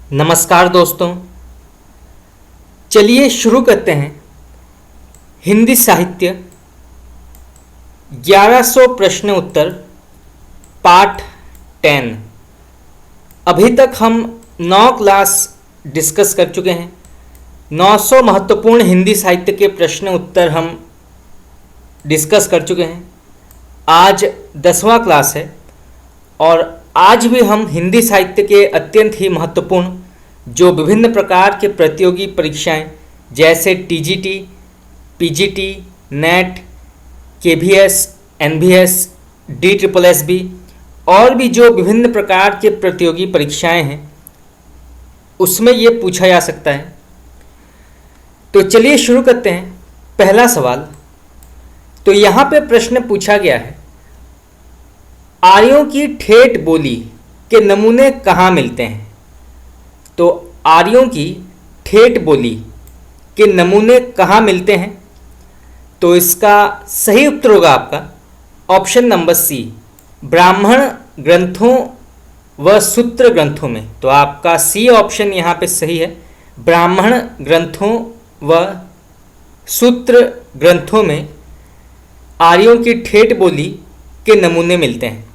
नमस्कार दोस्तों, चलिए शुरू करते हैं। हिंदी साहित्य 1100 प्रश्न उत्तर पार्ट 10। अभी तक हम 9 क्लास डिस्कस कर चुके हैं। 900 महत्वपूर्ण हिंदी साहित्य के प्रश्न उत्तर हम डिस्कस कर चुके हैं। आज 10वां क्लास है और आज भी हम हिंदी साहित्य के अत्यंत ही महत्वपूर्ण जो विभिन्न प्रकार के प्रतियोगी परीक्षाएं जैसे TGT, PGT, NET, KVS, NVS, DSSB और भी जो विभिन्न प्रकार के प्रतियोगी परीक्षाएं हैं उसमें ये पूछा जा सकता है। तो चलिए शुरू करते हैं। पहला सवाल, तो यहाँ पे प्रश्न पूछा गया है, आर्यों की ठेठ बोली के नमूने कहाँ मिलते हैं? तो आर्यों की ठेठ बोली के नमूने कहाँ मिलते हैं? तो इसका सही उत्तर होगा आपका ऑप्शन नंबर सी, ब्राह्मण ग्रंथों व सूत्र ग्रंथों में। तो आपका सी ऑप्शन यहाँ पे सही है। ब्राह्मण ग्रंथों व सूत्र ग्रंथों में आर्यों की ठेठ बोली के नमूने मिलते हैं।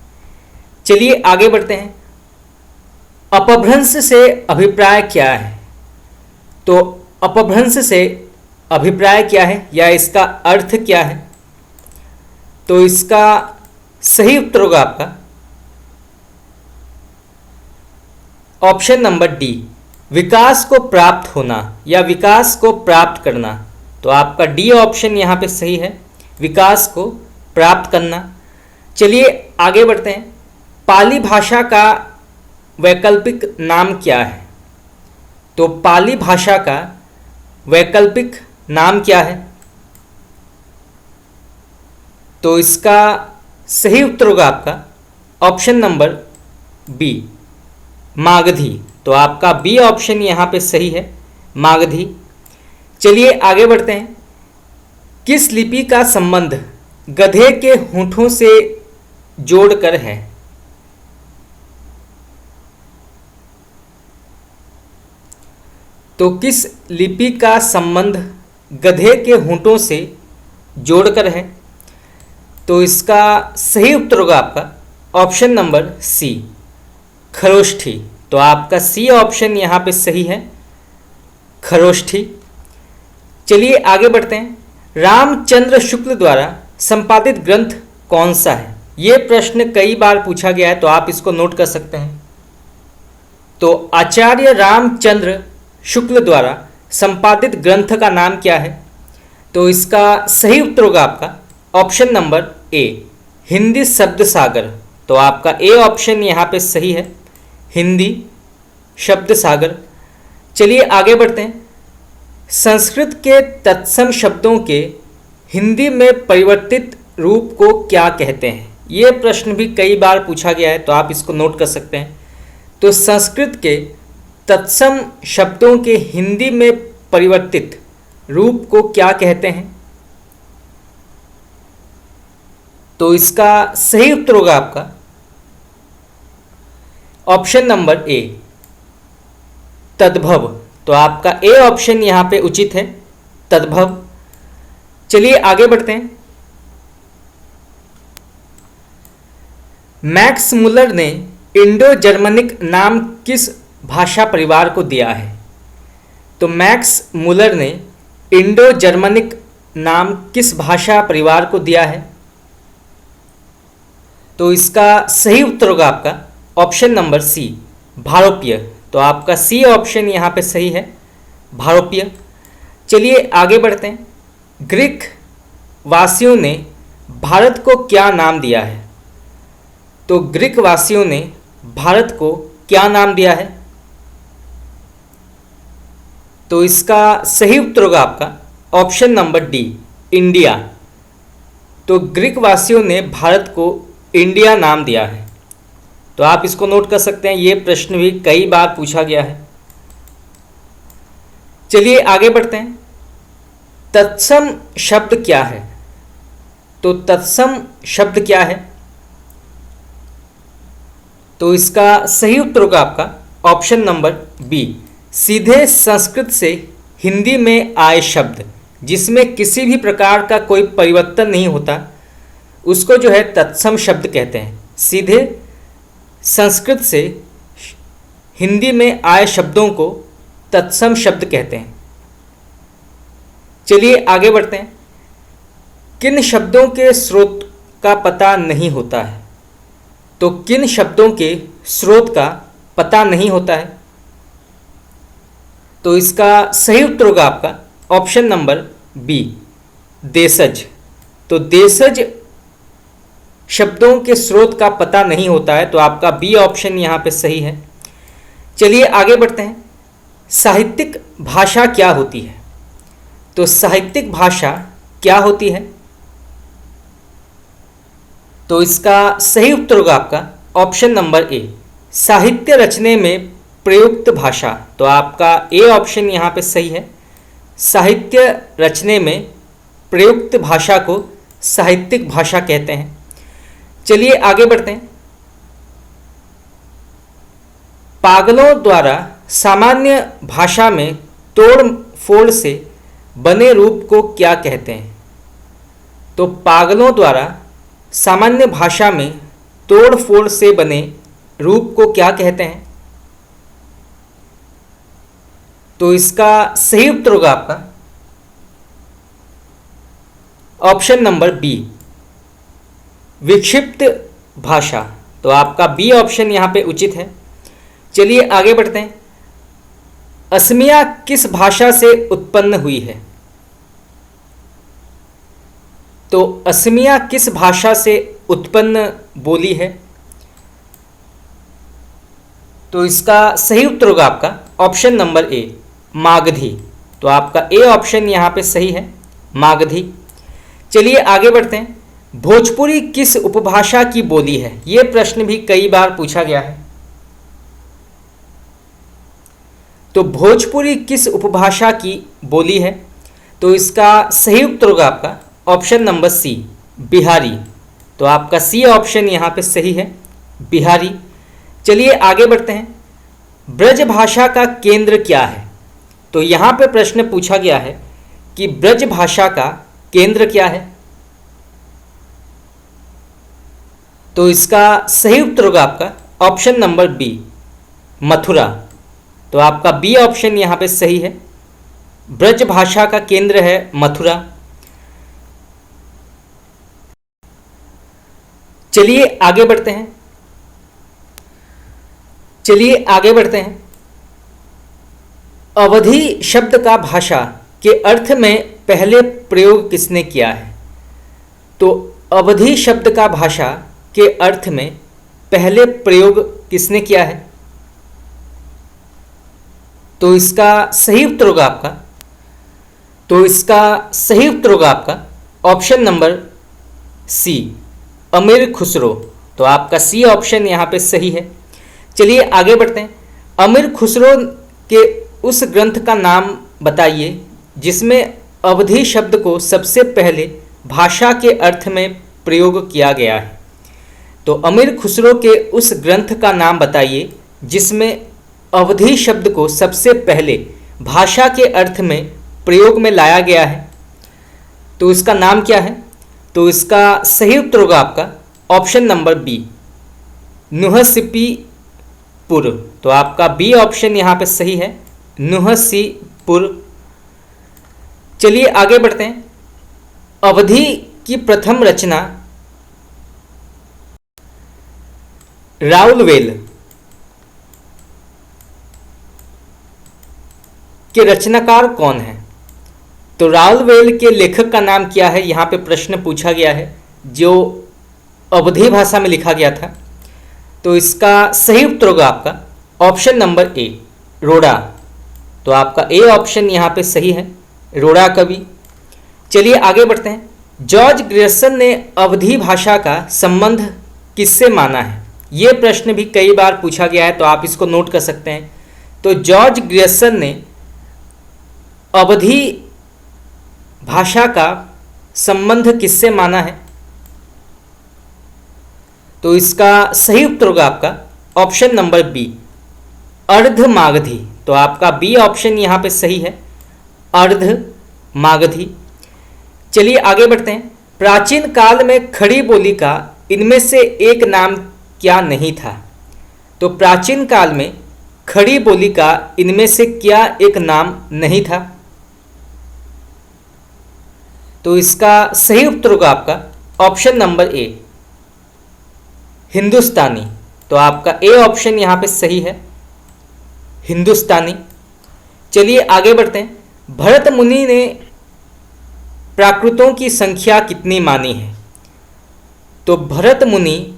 चलिए आगे बढ़ते हैं। अपभ्रंश से अभिप्राय क्या है? तो अपभ्रंश से अभिप्राय क्या है या इसका अर्थ क्या है? तो इसका सही उत्तर होगा आपका ऑप्शन नंबर डी, विकास को प्राप्त होना या विकास को प्राप्त करना। तो आपका डी ऑप्शन यहाँ पे सही है, विकास को प्राप्त करना। चलिए आगे बढ़ते हैं। पाली भाषा का वैकल्पिक नाम क्या है? तो पाली भाषा का वैकल्पिक नाम क्या है? तो इसका सही उत्तर होगा आपका ऑप्शन नंबर बी, मागधी। तो आपका बी ऑप्शन यहाँ पे सही है, मागधी। चलिए आगे बढ़ते हैं। किस लिपि का संबंध गधे के होठों से जोड़कर है? तो किस लिपि का संबंध गधे के होठों से जोड़कर है? तो इसका सही उत्तर होगा आपका ऑप्शन नंबर सी, खरोष्ठी। तो आपका सी ऑप्शन यहाँ पे सही है, खरोष्ठी। चलिए आगे बढ़ते हैं। रामचंद्र शुक्ल द्वारा संपादित ग्रंथ कौन सा है? ये प्रश्न कई बार पूछा गया है तो आप इसको नोट कर सकते हैं। तो आचार्य रामचंद्र शुक्ल द्वारा संपादित ग्रंथ का नाम क्या है? तो इसका सही उत्तर होगा आपका ऑप्शन नंबर ए, हिंदी शब्द सागर। तो आपका ए ऑप्शन यहाँ पे सही है, हिंदी शब्द सागर। चलिए आगे बढ़ते हैं। संस्कृत के तत्सम शब्दों के हिंदी में परिवर्तित रूप को क्या कहते हैं? ये प्रश्न भी कई बार पूछा गया है तो आप इसको नोट कर सकते हैं। तो संस्कृत के तत्सम शब्दों के हिंदी में परिवर्तित रूप को क्या कहते हैं? तो इसका सही उत्तर होगा आपका ऑप्शन नंबर ए, तद्भव। तो आपका ए ऑप्शन यहां पे उचित है, तद्भव। चलिए आगे बढ़ते हैं। मैक्स मुलर ने इंडो जर्मनिक नाम किस भाषा परिवार को दिया है? तो मैक्स मुलर ने इंडो जर्मनिक नाम किस भाषा परिवार को दिया है? तो इसका सही उत्तर होगा आपका ऑप्शन नंबर सी, भारोपीय। तो आपका सी ऑप्शन यहाँ पे सही है, भारोपीय। चलिए आगे बढ़ते हैं। ग्रीक वासियों ने भारत को क्या नाम दिया है? तो ग्रीक वासियों ने भारत को क्या नाम दिया है? तो इसका सही उत्तर होगा आपका ऑप्शन नंबर डी, इंडिया। तो ग्रीक वासियों ने भारत को इंडिया नाम दिया है। तो आप इसको नोट कर सकते हैं, ये प्रश्न भी कई बार पूछा गया है। चलिए आगे बढ़ते हैं। तत्सम शब्द क्या है? तो तत्सम शब्द क्या है? तो इसका सही उत्तर होगा आपका ऑप्शन नंबर बी, सीधे संस्कृत से हिंदी में आए शब्द जिसमें किसी भी प्रकार का कोई परिवर्तन नहीं होता उसको जो है तत्सम शब्द कहते हैं। सीधे संस्कृत से हिंदी में आए शब्दों को तत्सम शब्द कहते हैं। चलिए आगे बढ़ते हैं। किन शब्दों के स्रोत का पता नहीं होता है? तो किन शब्दों के स्रोत का पता नहीं होता है? तो इसका सही उत्तर होगा आपका ऑप्शन नंबर बी, देशज। तो देशज शब्दों के स्रोत का पता नहीं होता है, तो आपका बी ऑप्शन यहाँ पे सही है। चलिए आगे बढ़ते हैं। साहित्यिक भाषा क्या होती है? तो साहित्यिक भाषा क्या होती है? तो इसका सही उत्तर होगा आपका ऑप्शन नंबर ए, साहित्य रचने में प्रयुक्त भाषा। तो आपका ए ऑप्शन यहाँ पे सही है। साहित्य रचने में प्रयुक्त भाषा को साहित्यिक भाषा कहते हैं। चलिए आगे बढ़ते हैं। पागलों द्वारा सामान्य भाषा में तोड़ फोड़ से बने रूप को क्या कहते हैं? तो पागलों द्वारा सामान्य भाषा में तोड़ फोड़ से बने रूप को क्या कहते हैं? तो इसका सही उत्तर होगा आपका ऑप्शन नंबर बी, विक्षिप्त भाषा। तो आपका बी ऑप्शन यहाँ पे उचित है। चलिए आगे बढ़ते हैं। असमिया किस भाषा से उत्पन्न हुई है? तो असमिया किस भाषा से उत्पन्न बोली है? तो इसका सही उत्तर होगा आपका ऑप्शन नंबर ए, मागधी। तो आपका ए ऑप्शन यहाँ पे सही है, मागधी। चलिए आगे बढ़ते हैं। भोजपुरी किस उपभाषा की बोली है? ये प्रश्न भी कई बार पूछा गया है। तो भोजपुरी किस उपभाषा की बोली है? तो इसका सही उत्तर होगा आपका ऑप्शन नंबर सी, बिहारी। तो आपका सी ऑप्शन यहाँ पे सही है, बिहारी। चलिए आगे बढ़ते हैं। ब्रज भाषा का केंद्र क्या है? तो यहाँ पे प्रश्न पूछा गया है कि ब्रज भाषा का केंद्र क्या है? तो इसका सही उत्तर होगा आपका ऑप्शन नंबर बी, मथुरा। तो आपका बी ऑप्शन यहाँ पे सही है, ब्रज भाषा का केंद्र है मथुरा। चलिए आगे बढ़ते हैं। अवधि शब्द का भाषा के अर्थ में पहले प्रयोग किसने किया है? तो अवधि शब्द का भाषा के अर्थ में पहले प्रयोग किसने किया है? तो इसका सही उत्तर होगा आपका ऑप्शन नंबर सी, अमीर खुसरो। तो आपका सी ऑप्शन यहाँ पे सही है। चलिए आगे बढ़ते हैं। अमीर खुसरो के उस ग्रंथ का नाम बताइए जिसमें अवधि शब्द को सबसे पहले भाषा के अर्थ में प्रयोग किया गया है। तो अमीर खुसरो के उस ग्रंथ का नाम बताइए जिसमें अवधि शब्द को सबसे पहले भाषा के अर्थ में प्रयोग में लाया गया है। तो इसका नाम क्या है? तो इसका सही उत्तर होगा आपका ऑप्शन नंबर बी, नुहसीपुर। तो आपका बी ऑप्शन यहाँ पे सही है, नुहसीपुर। चलिए आगे बढ़ते हैं। अवधि की प्रथम रचना राउलवेल के रचनाकार कौन है? तो राउलवेल के लेखक का नाम क्या है? यहाँ पे प्रश्न पूछा गया है जो अवधी भाषा में लिखा गया था। तो इसका सही उत्तर होगा आपका ऑप्शन नंबर ए, रोड़ा। तो आपका ए ऑप्शन यहाँ पे सही है, रोड़ा कवि। चलिए आगे बढ़ते हैं। जॉर्ज ग्रियर्सन ने अवधी भाषा का संबंध किससे माना है? ये प्रश्न भी कई बार पूछा गया है, तो आप इसको नोट कर सकते हैं। तो जॉर्ज ग्रियर्सन ने अवधी भाषा का संबंध किससे माना है? तो इसका सही उत्तर होगा आपका ऑप्शन नंबर बी, अर्धमागधी, तो आपका बी ऑप्शन यहाँ पे सही है, अर्धमागधी। चलिए आगे बढ़ते हैं। प्राचीन काल में खड़ी बोली का इनमें से एक नाम क्या नहीं था? तो प्राचीन काल में खड़ी बोली का इनमें से क्या एक नाम नहीं था? तो इसका सही उत्तर होगा आपका ऑप्शन नंबर ए, हिंदुस्तानी। तो आपका ए ऑप्शन यहाँ पे सही है, हिंदुस्तानी। चलिए आगे बढ़ते हैं। भरत मुनि ने प्राकृतों की संख्या कितनी मानी है? तो भरत मुनि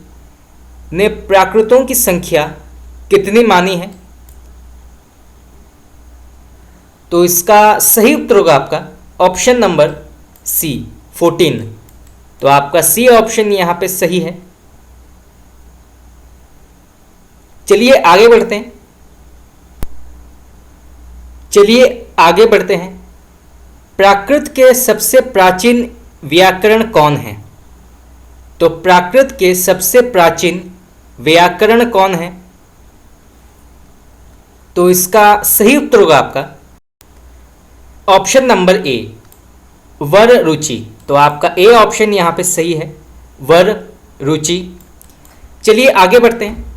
ने प्राकृतों की संख्या कितनी मानी है? तो इसका सही उत्तर होगा आपका ऑप्शन नंबर सी, 14। तो आपका सी ऑप्शन यहाँ पे सही है। चलिए आगे बढ़ते हैं। प्राकृत के सबसे प्राचीन व्याकरण कौन है? तो प्राकृत के सबसे प्राचीन व्याकरण कौन है? तो इसका सही उत्तर होगा आपका ऑप्शन नंबर ए, वर रुचि। तो आपका ए ऑप्शन यहाँ पे सही है, वर रुचि। चलिए आगे बढ़ते हैं।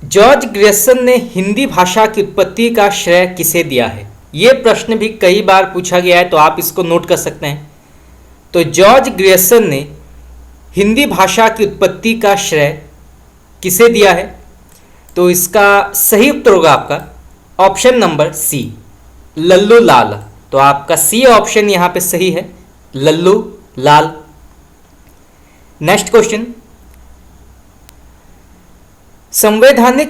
जॉर्ज ग्रियर्सन ने हिंदी भाषा की उत्पत्ति का श्रेय किसे दिया है? ये प्रश्न भी कई बार पूछा गया है, तो आप इसको नोट कर सकते हैं। तो जॉर्ज ग्रियर्सन ने हिंदी भाषा की उत्पत्ति का श्रेय किसे दिया है? तो इसका सही उत्तर होगा आपका ऑप्शन नंबर सी, लल्लू लाल। तो आपका सी ऑप्शन यहाँ पे सही है, लल्लू लाल। Next question. संवैधानिक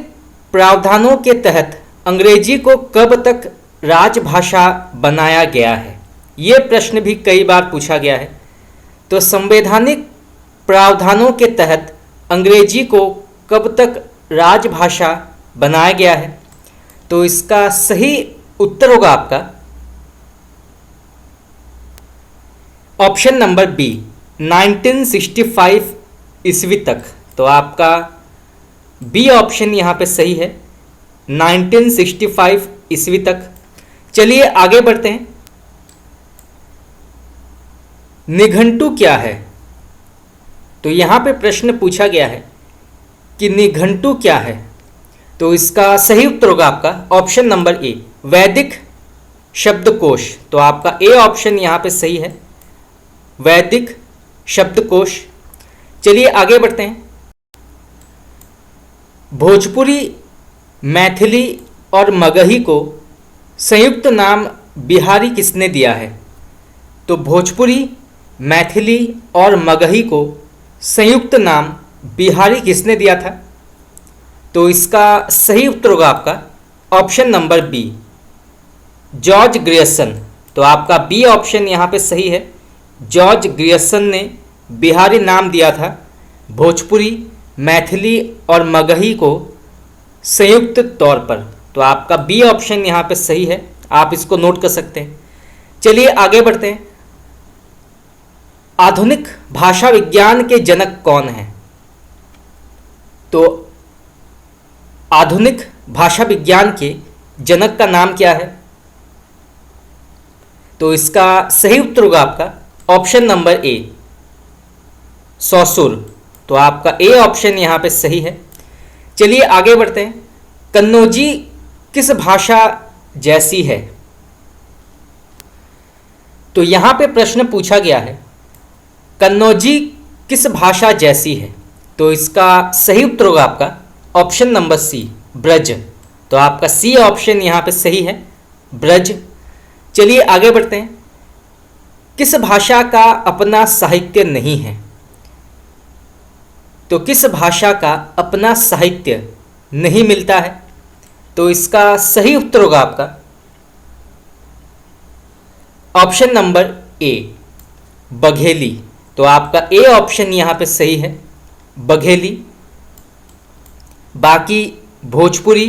प्रावधानों के तहत अंग्रेजी को कब तक राजभाषा बनाया गया है? ये प्रश्न भी कई बार पूछा गया है। तो संवैधानिक प्रावधानों के तहत अंग्रेजी को कब तक राजभाषा बनाया गया है? तो इसका सही उत्तर होगा आपका ऑप्शन नंबर बी, 1965 ईस्वी तक। तो आपका बी ऑप्शन यहाँ पे सही है, 1965 ईस्वी तक। चलिए आगे बढ़ते हैं। निघंटु क्या है? तो यहाँ पे प्रश्न पूछा गया है कि निघंटु क्या है? तो इसका सही उत्तर होगा आपका ऑप्शन नंबर ए, वैदिक शब्दकोश। तो आपका ए ऑप्शन यहाँ पे सही है, वैदिक शब्दकोश। चलिए आगे बढ़ते हैं। भोजपुरी, मैथिली और मगही को संयुक्त नाम बिहारी किसने दिया है? तो भोजपुरी, मैथिली और मगही को संयुक्त नाम बिहारी किसने दिया था? तो इसका सही उत्तर होगा आपका option number B, George Grierson. तो आपका बी ऑप्शन यहाँ पे सही है, जॉर्ज ग्रियर्सन ने बिहारी नाम दिया था भोजपुरी, मैथिली और मगही को संयुक्त तौर पर। तो आपका बी ऑप्शन यहाँ पे सही है, आप इसको नोट कर सकते हैं। चलिए आगे बढ़ते हैं। आधुनिक भाषा विज्ञान के जनक कौन हैं? तो आधुनिक भाषा विज्ञान के जनक का नाम क्या है? तो इसका सही उत्तर होगा आपका ऑप्शन नंबर ए, सौसुर। तो आपका ए ऑप्शन यहाँ पे सही है। चलिए आगे बढ़ते हैं। कन्नौजी किस भाषा जैसी है? तो यहाँ पे प्रश्न पूछा गया है कन्नौजी किस भाषा जैसी है? तो इसका सही उत्तर होगा आपका ऑप्शन नंबर सी, ब्रज। तो आपका सी ऑप्शन यहाँ पे सही है, ब्रज। चलिए आगे बढ़ते हैं। किस भाषा का अपना साहित्य नहीं है? तो किस भाषा का अपना साहित्य नहीं मिलता है? तो इसका सही उत्तर होगा आपका ऑप्शन नंबर ए, बघेली। तो आपका ए ऑप्शन यहाँ पे सही है, बघेली। बाकी भोजपुरी,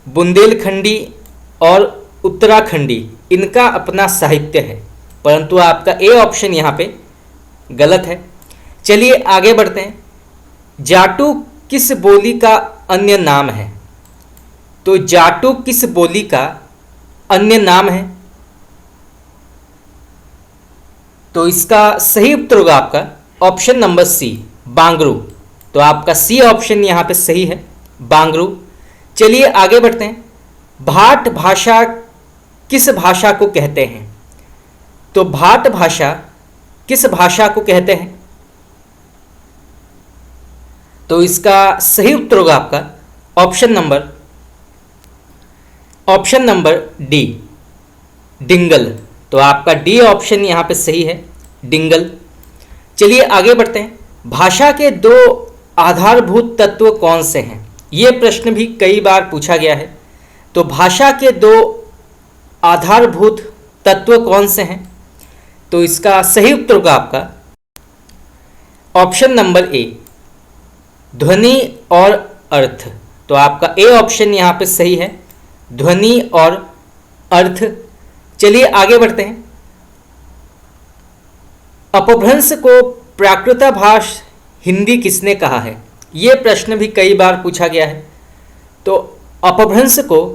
बुंदेलखंडी और उत्तराखंडी इनका अपना साहित्य है, परंतु आपका ए ऑप्शन यहाँ पे गलत है। चलिए आगे बढ़ते हैं। जाटू किस बोली का अन्य नाम है? तो जाटू किस बोली का अन्य नाम है? तो इसका सही उत्तर होगा आपका ऑप्शन नंबर सी, बांगरू। तो आपका सी ऑप्शन यहाँ पे सही है, बांगरू। चलिए आगे बढ़ते हैं। भाट भाषा किस भाषा को कहते हैं? तो भाट भाषा किस भाषा को कहते हैं? तो इसका सही उत्तर होगा आपका ऑप्शन नंबर डी, डिंगल। तो आपका डी ऑप्शन यहाँ पे सही है, डिंगल। चलिए आगे बढ़ते हैं। भाषा के दो आधारभूत तत्व कौन से हैं? ये प्रश्न भी कई बार पूछा गया है। तो भाषा के दो आधारभूत तत्व कौन से हैं? तो इसका सही उत्तर होगा आपका ऑप्शन नंबर ए, ध्वनि और अर्थ। तो आपका ए ऑप्शन यहाँ पे सही है, ध्वनि और अर्थ। चलिए आगे बढ़ते हैं। अपभ्रंश को प्राकृतभाष हिंदी किसने कहा है? ये प्रश्न भी कई बार पूछा गया है। तो अपभ्रंश को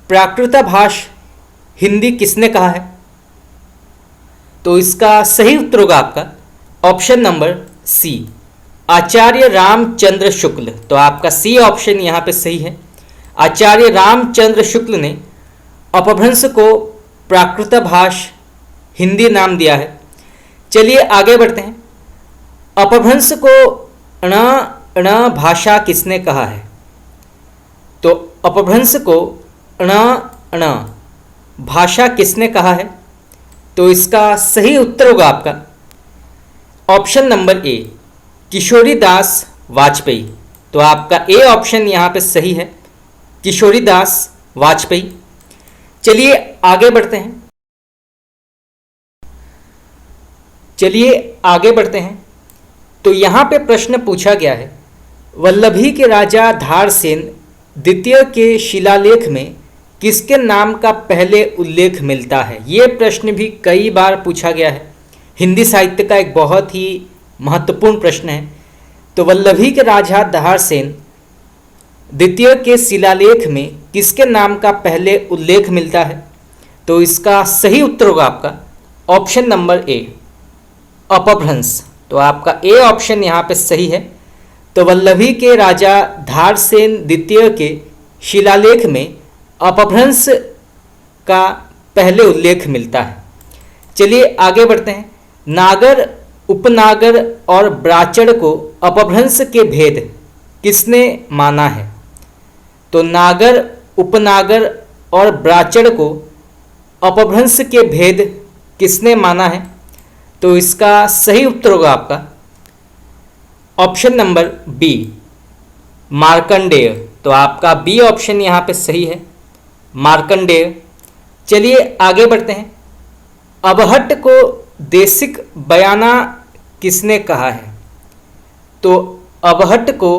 प्राकृतभाष हिंदी किसने कहा है? तो इसका सही उत्तर होगा आपका ऑप्शन नंबर सी, आचार्य रामचंद्र शुक्ल। तो आपका सी ऑप्शन यहाँ पे सही है, आचार्य रामचंद्र शुक्ल ने अपभ्रंश को प्राकृतभाष हिंदी नाम दिया है। चलिए आगे बढ़ते हैं। अपभ्रंश को ण भाषा किसने कहा है? तो अपभ्रंश को ण भाषा किसने कहा है? तो इसका सही उत्तर होगा आपका option number A, Kishoridas Vajpeyi. तो आपका ए ऑप्शन यहाँ पे सही है, किशोरीदास वाजपेयी। चलिए आगे बढ़ते हैं। तो यहाँ पे प्रश्न पूछा गया है, वल्लभी के राजा धारसेन द्वितीय के शिलालेख में किसके नाम का पहले उल्लेख मिलता है? ये प्रश्न भी कई बार पूछा गया है, हिंदी साहित्य का एक बहुत ही महत्वपूर्ण प्रश्न है। तो वल्लभी के राजा धारसेन द्वितीय के शिलालेख में किसके नाम का पहले उल्लेख मिलता है? तो इसका सही उत्तर होगा आपका ऑप्शन नंबर ए, अपभ्रंश। तो आपका ए ऑप्शन यहाँ पे सही है। तो वल्लभी के राजा धारसेन द्वितीय के शिलालेख में अपभ्रंश का पहले उल्लेख मिलता है। चलिए आगे बढ़ते हैं। नागर, उपनागर और ब्राचड़ को अपभ्रंश के भेद किसने माना है? तो नागर, उपनागर और ब्राचड़ को अपभ्रंश के भेद किसने माना है? तो इसका सही उत्तर होगा आपका ऑप्शन नंबर बी, मार्कंडेय। तो आपका बी ऑप्शन यहाँ पे सही है, मार्कंडेय। चलिए आगे बढ़ते हैं। अबहट्ट को देशिक बयाना किसने कहा है? तो अबहट्ट को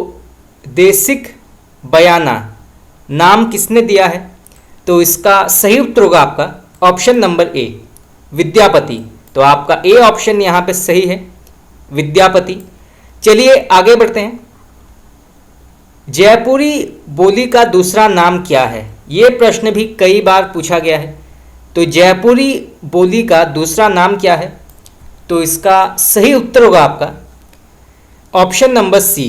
देशिक बयाना नाम किसने दिया है? तो इसका सही उत्तर होगा आपका ऑप्शन नंबर ए, विद्यापति। तो आपका ए ऑप्शन यहाँ पे सही है, विद्यापति। चलिए आगे बढ़ते हैं। जयपुरी बोली का दूसरा नाम क्या है? ये प्रश्न भी कई बार पूछा गया है। तो जयपुरी बोली का दूसरा नाम क्या है? तो इसका सही उत्तर होगा आपका ऑप्शन नंबर सी,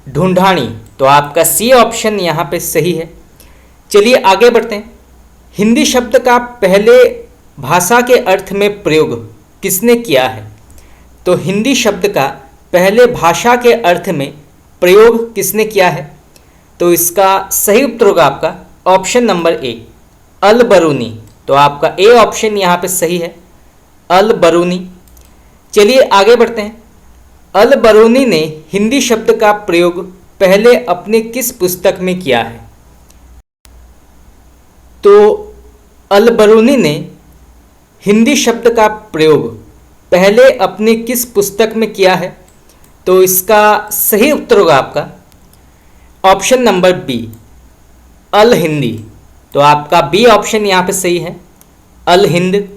ढूंढानी। तो आपका सी ऑप्शन यहाँ पे सही है। चलिए आगे बढ़ते हैं। हिंदी शब्द का पहले भाषा के अर्थ में प्रयोग किसने किया है? तो हिंदी शब्द का पहले भाषा के अर्थ में प्रयोग किसने किया है? तो इसका सही उत्तर होगा आपका ऑप्शन नंबर ए, अल बरूनी। तो आपका ए ऑप्शन यहाँ पे सही है, अल बरूनी। चलिए आगे बढ़ते हैं। अल बरूनी ने हिंदी शब्द का प्रयोग पहले अपने किस पुस्तक में किया है? तो अल बरूनी ने हिंदी शब्द का प्रयोग पहले अपनी किस पुस्तक में किया है? तो इसका सही उत्तर होगा आपका ऑप्शन नंबर बी, अल हिंदी। तो आपका बी ऑप्शन यहाँ पे सही है, अल हिंद।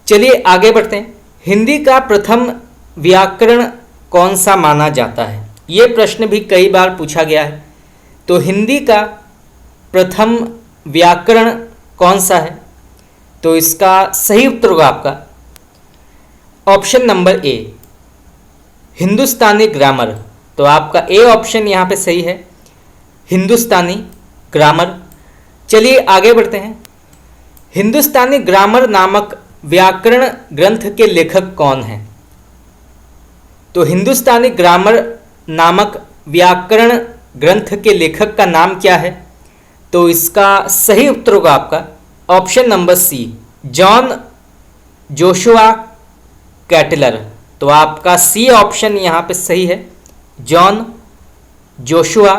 चलिए आगे बढ़ते हैं। हिंदी का प्रथम व्याकरण कौन सा माना जाता है? ये प्रश्न भी कई बार पूछा गया है। तो हिंदी का प्रथम व्याकरण कौन सा है? तो इसका सही उत्तर होगा आपका option number A, Hindustani grammar. तो आपका ए ऑप्शन यहाँ पे सही है, हिंदुस्तानी ग्रामर। चलिए आगे बढ़ते हैं। हिंदुस्तानी ग्रामर नामक व्याकरण ग्रंथ के लेखक कौन हैं? तो हिंदुस्तानी ग्रामर नामक व्याकरण ग्रंथ के लेखक का नाम क्या है? तो इसका सही उत्तर होगा आपका option number C, John Joshua Kettler. तो आपका सी ऑप्शन यहाँ पे सही है, जॉन जोशुआ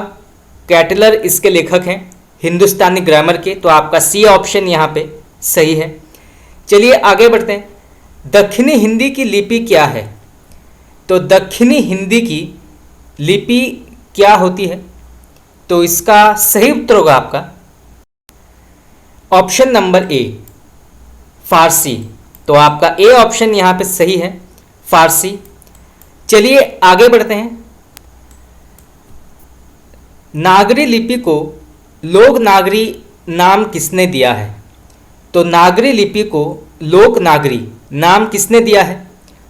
कैटलर इसके लेखक हैं हिंदुस्तानी ग्रामर के। तो आपका सी ऑप्शन यहाँ पे सही है। चलिए आगे बढ़ते हैं। दक्षिणी हिंदी की लिपि क्या है? तो दक्षिणी हिंदी की लिपि क्या होती है? तो इसका सही उत्तर होगा आपका ऑप्शन नंबर ए, फारसी। तो आपका ए ऑप्शन यहाँ पे सही है, फारसी। चलिए आगे बढ़ते हैं। नागरी लिपि को लोक नागरी नाम किसने दिया है? तो नागरी लिपि को लोक नागरी नाम किसने दिया है?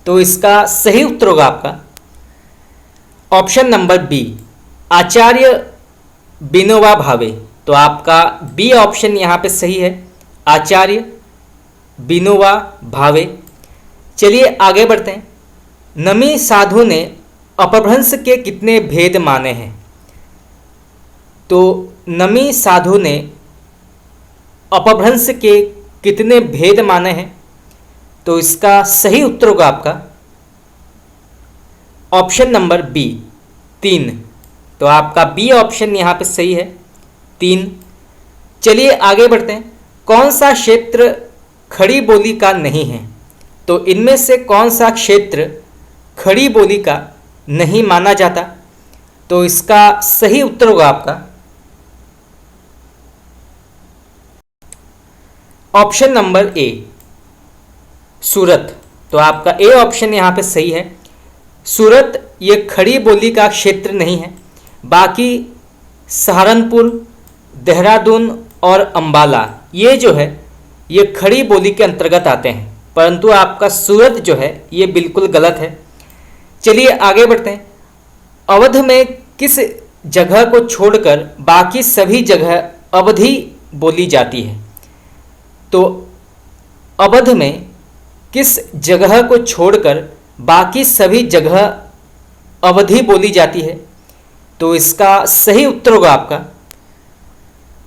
तो इसका सही उत्तर होगा आपका ऑप्शन नंबर बी, आचार्य विनोबा भावे। तो आपका बी ऑप्शन यहाँ पे सही है, आचार्य विनोबा भावे। चलिए आगे बढ़ते हैं। नमी साधु ने अपभ्रंश के कितने भेद माने हैं? तो नमी साधु ने अपभ्रंश के कितने भेद माने हैं? तो इसका सही उत्तर होगा आपका ऑप्शन नंबर बी, 3। तो आपका बी ऑप्शन यहाँ पे सही है, 3। चलिए आगे बढ़ते हैं। कौन सा क्षेत्र खड़ी बोली का नहीं है? तो इनमें से कौन सा क्षेत्र खड़ी बोली का नहीं माना जाता? तो इसका सही उत्तर होगा आपका ऑप्शन नंबर ए, सूरत। तो आपका ए ऑप्शन यहाँ पे सही है, सूरत ये खड़ी बोली का क्षेत्र नहीं है। बाकी सहारनपुर, देहरादून और अंबाला ये जो है ये खड़ी बोली के अंतर्गत आते हैं, परंतु आपका सूरत जो है ये बिल्कुल गलत है। चलिए आगे बढ़ते हैं। अवध में किस जगह को छोड़कर बाकी सभी जगह अवधी बोली जाती है? तो अवध में किस जगह को छोड़कर बाकी सभी जगह अवधी बोली जाती है? तो इसका सही उत्तर होगा आपका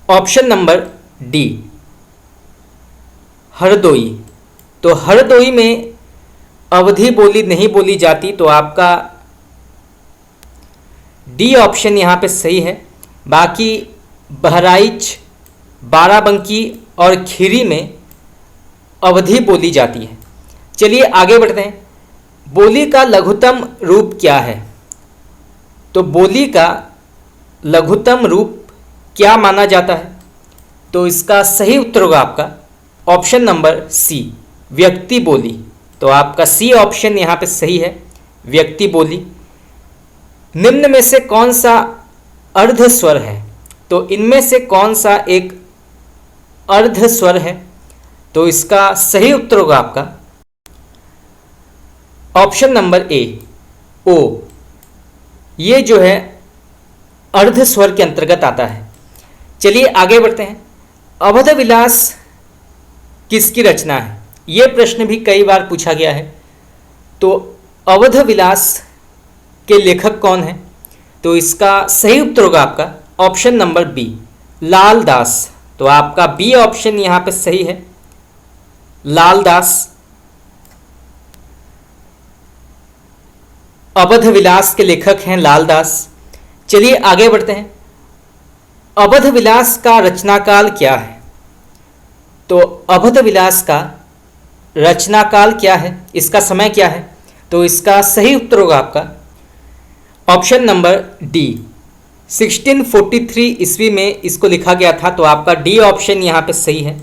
ऑप्शन नंबर डी, हरदोई। तो हरदोई में अवधी बोली नहीं बोली जाती। तो आपका डी ऑप्शन यहाँ पे सही है। बाकी बहराइच, बाराबंकी और खीरी में अवधी बोली जाती है। चलिए आगे बढ़ते हैं। बोली का लघुत्तम रूप क्या है? तो बोली का लघुत्तम रूप क्या माना जाता है? तो इसका सही उत्तर होगा आपका ऑप्शन नंबर सी, व्यक्ति बोली। तो आपका सी ऑप्शन यहाँ पे सही है, व्यक्ति बोली। निम्न में से कौन सा अर्ध स्वर है? तो इनमें से कौन सा एक अर्ध स्वर है? तो इसका सही उत्तर होगा आपका ऑप्शन नंबर ए, ओ। ये जो है अर्ध स्वर के अंतर्गत आता है। चलिए आगे बढ़ते हैं। अवध विलास किसकी रचना है? ये प्रश्न भी कई बार पूछा गया है। तो अवध विलास के लेखक कौन है? तो इसका सही उत्तर होगा आपका option number B, Lal Das. तो आपका बी ऑप्शन यहाँ पे सही है, लाल दास। अवध विलास के लेखक हैं लाल दास। चलिए आगे बढ़ते हैं। अवध विलास का रचनाकाल क्या है? तो अवध विलास का रचनाकाल क्या है, इसका समय क्या है? तो इसका सही उत्तर होगा आपका ऑप्शन नंबर डी, 1643 ईस्वी में इसको लिखा गया था। तो आपका डी ऑप्शन यहाँ पे सही है,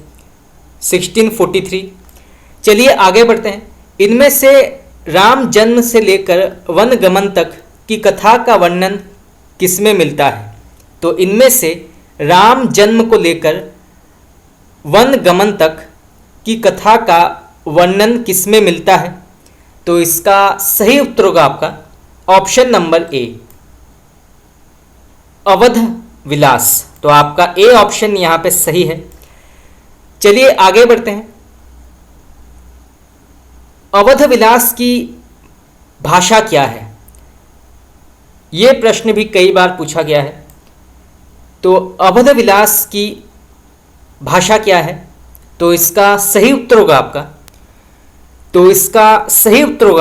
1643। चलिए आगे बढ़ते हैं। इनमें से राम जन्म से लेकर वन गमन तक की कथा का वर्णन किसमें मिलता है? तो इनमें से राम जन्म को लेकर वन गमन तक की कथा का वर्णन किसमें मिलता है? तो इसका सही उत्तर होगा आपका ऑप्शन नंबर ए, अवध विलास। तो आपका ए ऑप्शन यहां पे सही है। चलिए आगे बढ़ते हैं। अवध विलास की भाषा क्या है? यह प्रश्न भी कई बार पूछा गया है। तो अवध विलास की भाषा क्या है? तो इसका सही उत्तर होगा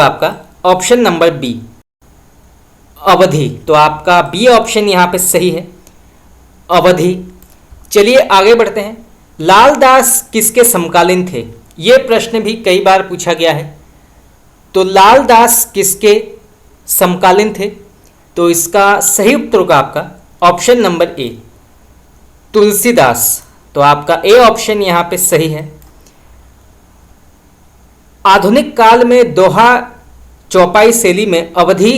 आपका ऑप्शन नंबर बी, अवधि। तो आपका बी ऑप्शन यहाँ पे सही है, अवधि। चलिए आगे बढ़ते हैं। लाल दास किसके समकालीन थे? ये प्रश्न भी कई बार पूछा गया है। तो लाल दास किसके समकालीन थे? तो इसका सही उत्तर होगा आपका ऑप्शन नंबर ए, तुलसीदास। तो आपका ए ऑप्शन यहाँ पे सही है। आधुनिक काल में दोहा चौपाई शैली में अवधी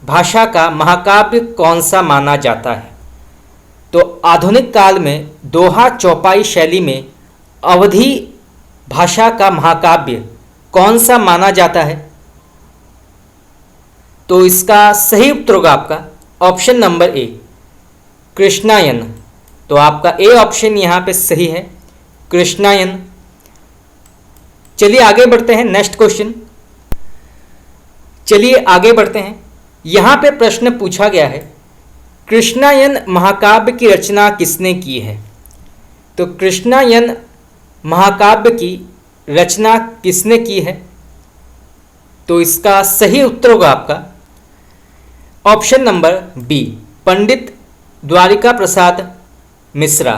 भाषा का महाकाव्य कौन सा माना जाता है? तो आधुनिक काल में दोहा चौपाई शैली में अवधी भाषा का महाकाव्य कौन सा माना जाता है? तो इसका सही उत्तर होगा आपका ऑप्शन नंबर ए, कृष्णायन। तो आपका ए ऑप्शन यहाँ पे सही है, कृष्णायन। चलिए आगे बढ़ते हैं, नेक्स्ट क्वेश्चन। चलिए आगे बढ़ते हैं। यहाँ पे प्रश्न पूछा गया है, कृष्णायन महाकाव्य की रचना किसने की है? तो कृष्णायन महाकाव्य की रचना किसने की है? तो इसका सही उत्तर होगा आपका ऑप्शन नंबर बी, पंडित द्वारिका प्रसाद मिश्रा।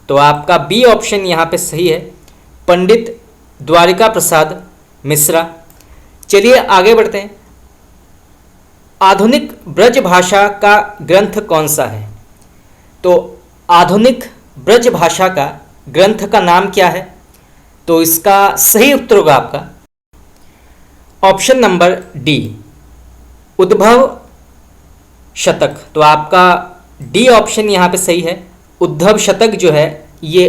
तो आपका बी ऑप्शन यहाँ पे सही है, पंडित द्वारिका प्रसाद मिश्रा। चलिए आगे बढ़ते हैं। आधुनिक ब्रज भाषा का ग्रंथ कौन सा है? तो आधुनिक ब्रज भाषा का ग्रंथ का नाम क्या है? तो इसका सही उत्तर होगा आपका ऑप्शन नंबर डी, उद्भव शतक। तो आपका डी ऑप्शन यहाँ पे सही है। उद्धव शतक जो है ये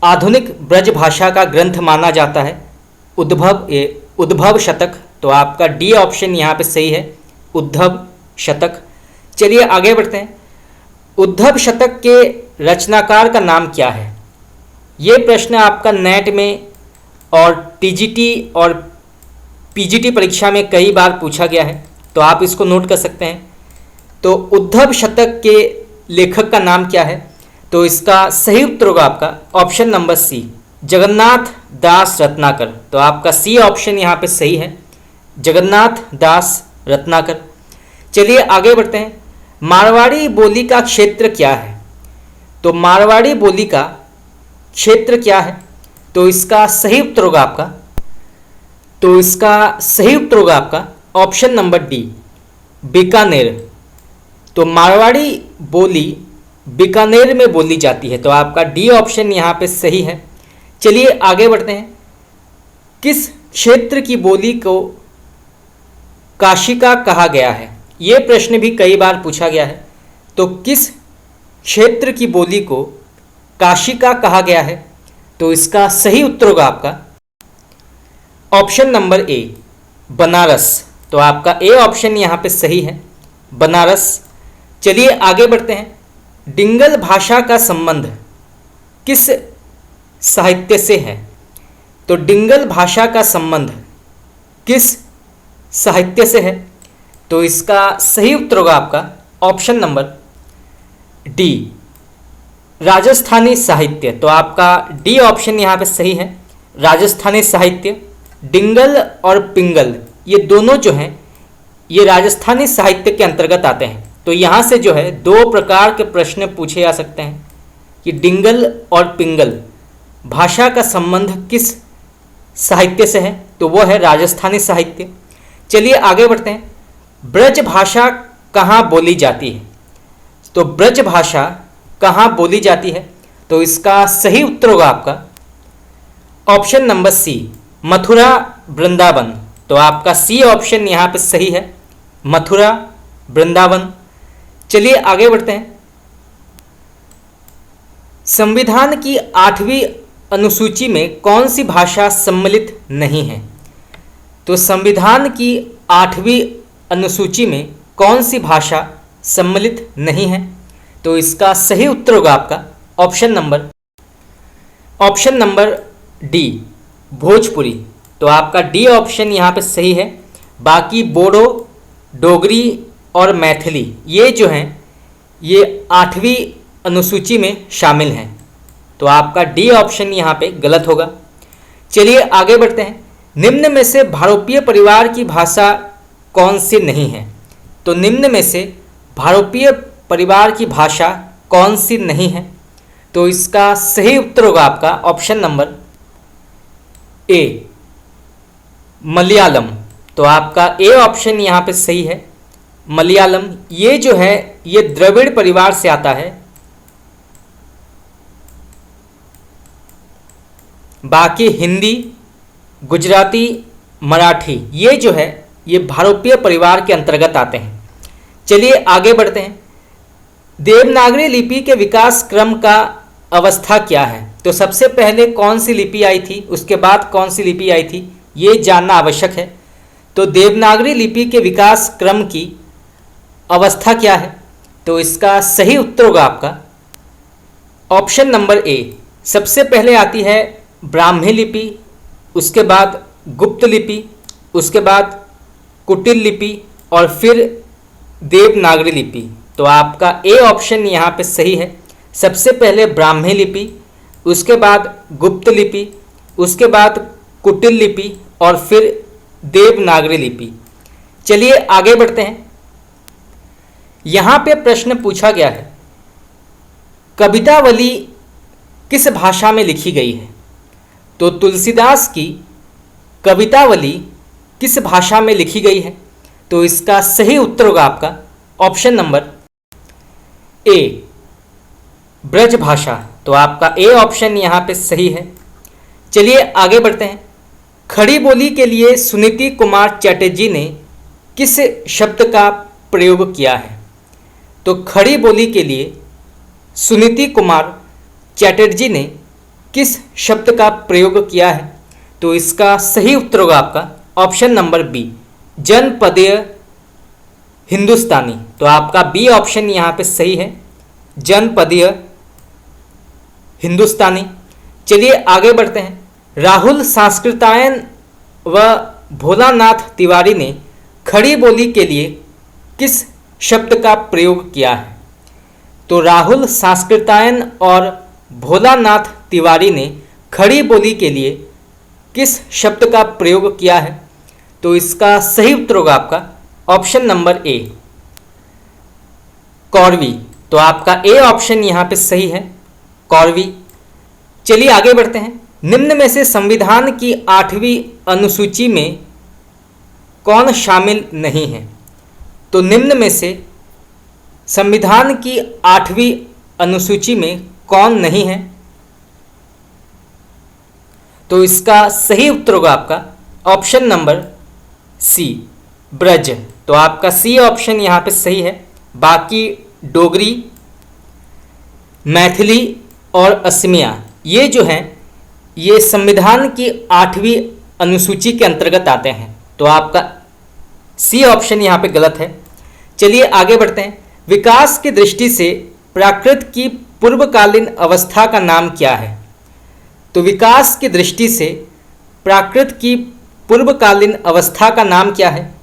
आधुनिक ब्रज भाषा का ग्रंथ माना जाता है, उद्भव शतक। तो आपका डी ऑप्शन यहाँ पे सही है, उद्धव शतक। चलिए आगे बढ़ते हैं। उद्धव शतक के रचनाकार का नाम क्या है? ये प्रश्न आपका नेट में और टीजीटी और पीजीटी परीक्षा में कई बार पूछा गया है, तो आप इसको नोट कर सकते हैं। तो उद्धव शतक के लेखक का नाम क्या है? तो इसका सही उत्तर होगा आपका ऑप्शन नंबर सी, जगन्नाथ दास रत्नाकर। तो आपका सी ऑप्शन यहाँ पे सही है, जगन्नाथ दास रत्नाकर। चलिए आगे बढ़ते हैं। मारवाड़ी बोली का क्षेत्र क्या है? तो मारवाड़ी बोली का क्षेत्र क्या है? तो इसका सही उत्तर होगा आपका ऑप्शन नंबर डी, बीकानेर। तो मारवाड़ी बोली बीकानेर में बोली जाती है। तो आपका डी ऑप्शन यहाँ पे सही है। चलिए आगे बढ़ते हैं। किस क्षेत्र की बोली को काशिका कहा गया है? ये प्रश्न भी कई बार पूछा गया है। तो किस क्षेत्र की बोली को काशिका कहा गया है? तो इसका सही उत्तर होगा आपका ऑप्शन नंबर ए, बनारस। तो आपका ए ऑप्शन यहाँ पे सही है, बनारस। चलिए आगे बढ़ते हैं। डिंगल भाषा का संबंध किस साहित्य से है? तो डिंगल भाषा का संबंध किस साहित्य से है? तो इसका सही उत्तर होगा आपका ऑप्शन नंबर डी, राजस्थानी साहित्य। तो आपका डी ऑप्शन यहाँ पे सही है, राजस्थानी साहित्य। डिंगल और पिंगल ये दोनों जो हैं ये राजस्थानी साहित्य के अंतर्गत आते हैं। तो यहाँ से जो है दो प्रकार के प्रश्न पूछे जा सकते हैं कि डिंगल और पिंगल भाषा का संबंध किस साहित्य से है? तो वो है राजस्थानी साहित्य। चलिए आगे बढ़ते हैं। ब्रज भाषा कहाँ बोली जाती है? तो ब्रज भाषा कहाँ बोली जाती है? तो इसका सही उत्तर होगा आपका option number C, Mathura Vrindavan. तो आपका सी ऑप्शन यहाँ पे सही है, मथुरा वृंदावन। चलिए आगे बढ़ते हैं। संविधान की 8वीं अनुसूची में कौन सी भाषा सम्मिलित नहीं है? तो संविधान की 8वीं अनुसूची में कौन सी भाषा सम्मिलित नहीं है? तो इसका सही उत्तर होगा आपका ऑप्शन नंबर डी, भोजपुरी। तो आपका डी ऑप्शन यहाँ पे सही है। बाकी बोडो, डोगरी और मैथिली ये जो हैं ये 8वीं अनुसूची में शामिल हैं। तो आपका डी ऑप्शन यहाँ पे गलत होगा। चलिए आगे बढ़ते हैं। निम्न में से भारोपीय परिवार की भाषा कौन सी नहीं है? तो निम्न में से भारोपीय परिवार की भाषा कौन सी नहीं है? तो इसका सही उत्तर होगा आपका ऑप्शन नंबर ए, मलयालम। तो आपका ए ऑप्शन यहाँ पे सही है, मलयालम। ये जो है ये द्रविड़ परिवार से आता है। बाकी हिंदी, गुजराती, मराठी ये जो है ये भारोपीय परिवार के अंतर्गत आते हैं। चलिए आगे बढ़ते हैं। देवनागरी लिपि के विकास क्रम का अवस्था क्या है? तो सबसे पहले कौन सी लिपि आई थी, उसके बाद कौन सी लिपि आई थी, ये जानना आवश्यक है। तो देवनागरी लिपि के विकास क्रम की अवस्था क्या है? तो इसका सही उत्तर होगा आपका ऑप्शन नंबर ए। सबसे पहले आती है ब्राह्मी लिपि, उसके बाद गुप्त लिपि, उसके बाद कुटिल लिपि और फिर देवनागरी लिपि। तो आपका ए ऑप्शन यहाँ पे सही है। सबसे पहले ब्राह्मी लिपि, उसके बाद गुप्त लिपि, उसके बाद कुटिल लिपि और फिर देवनागरी लिपि। चलिए आगे बढ़ते हैं। यहाँ पे प्रश्न पूछा गया है, कवितावली किस भाषा में लिखी गई है? तो तुलसीदास की कवितावली किस भाषा में लिखी गई है? तो इसका सही उत्तर होगा आपका ऑप्शन नंबर ए, ब्रज भाषा। तो आपका ए ऑप्शन यहाँ पे सही है। चलिए आगे बढ़ते हैं। खड़ी बोली के लिए सुनीति कुमार चटर्जी ने किस शब्द का प्रयोग किया है? तो खड़ी बोली के लिए सुनीति कुमार चटर्जी ने किस शब्द का प्रयोग किया है? तो इसका सही उत्तर होगा आपका ऑप्शन नंबर बी, जनपदीय हिंदुस्तानी। तो आपका बी ऑप्शन यहाँ पे सही है, जनपदीय हिंदुस्तानी। चलिए आगे बढ़ते हैं। राहुल सांस्कृतायन व भोलानाथ तिवारी ने खड़ी बोली के लिए किस शब्द का प्रयोग किया है? तो राहुल सांस्कृतायन और भोलानाथ तिवारी ने खड़ी बोली के लिए किस शब्द का प्रयोग किया है? तो इसका सही उत्तर होगा आपका ऑप्शन नंबर ए, कौरवी। तो आपका ए ऑप्शन यहाँ पे सही है, कौरवी। चलिए आगे बढ़ते हैं। निम्न में से संविधान की 8वीं अनुसूची में कौन शामिल नहीं है? तो निम्न में से संविधान की 8वीं अनुसूची में कौन नहीं है? तो इसका सही उत्तर होगा आपका ऑप्शन नंबर सी, ब्रज। तो आपका सी ऑप्शन यहाँ पे सही है। बाकी डोगरी, मैथिली और असमिया ये जो हैं ये संविधान की 8वीं अनुसूची के अंतर्गत आते हैं। तो आपका सी ऑप्शन यहाँ पे गलत है। चलिए आगे बढ़ते हैं। विकास की दृष्टि से प्राकृत की पूर्वकालीन अवस्था का नाम क्या है? तो विकास की दृष्टि से प्राकृत की पूर्वकालीन अवस्था का नाम क्या है?